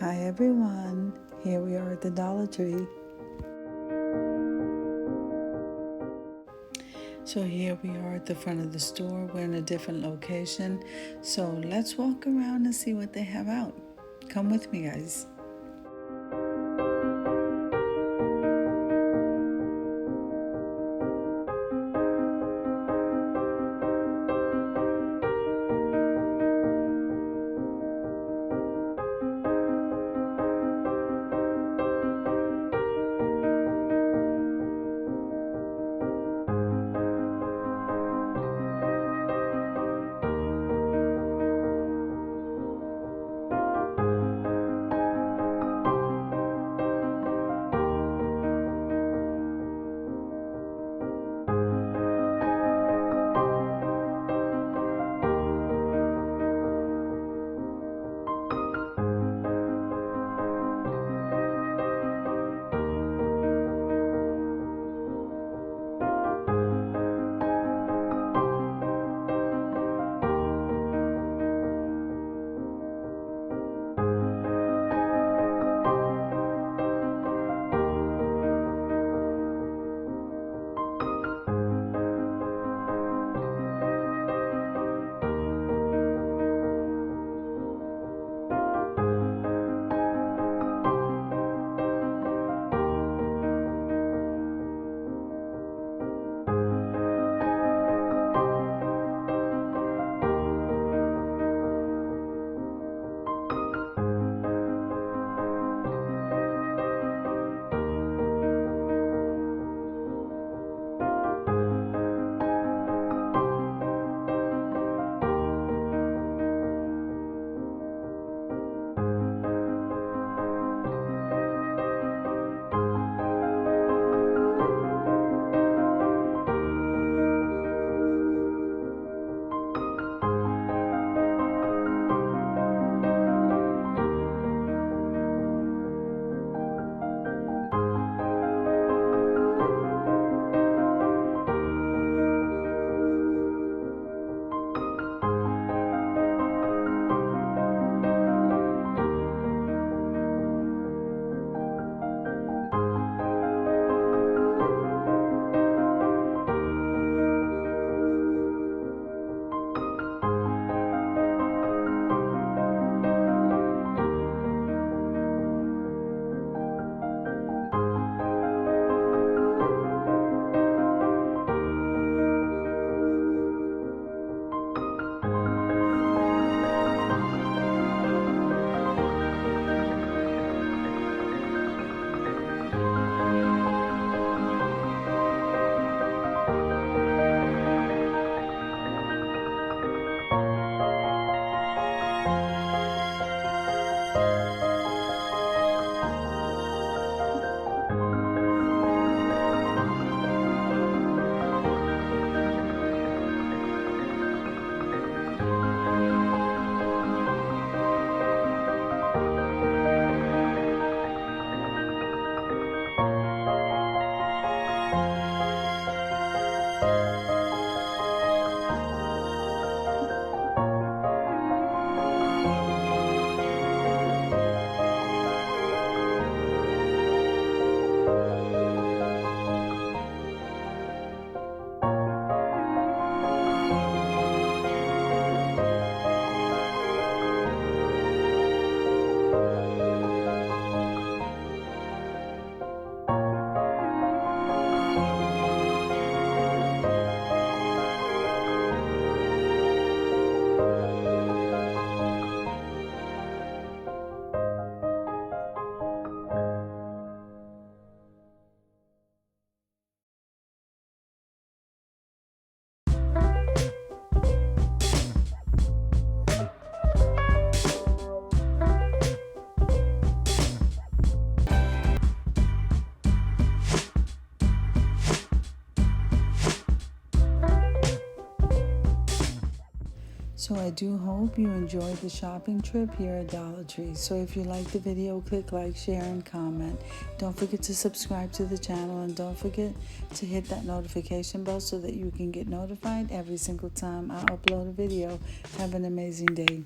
Hi everyone, here we are at the Dollar Tree. So here we are at the front of the store. We're in a different location. So let's walk around and see what they have out. Come with me, guys. So I do hope you enjoyed the shopping trip here at Dollar Tree. So if you liked the video, click like, share, and comment. Don't forget to subscribe to the channel, and don't forget to hit that notification bell so that you can get notified every single time I upload a video. Have an amazing day.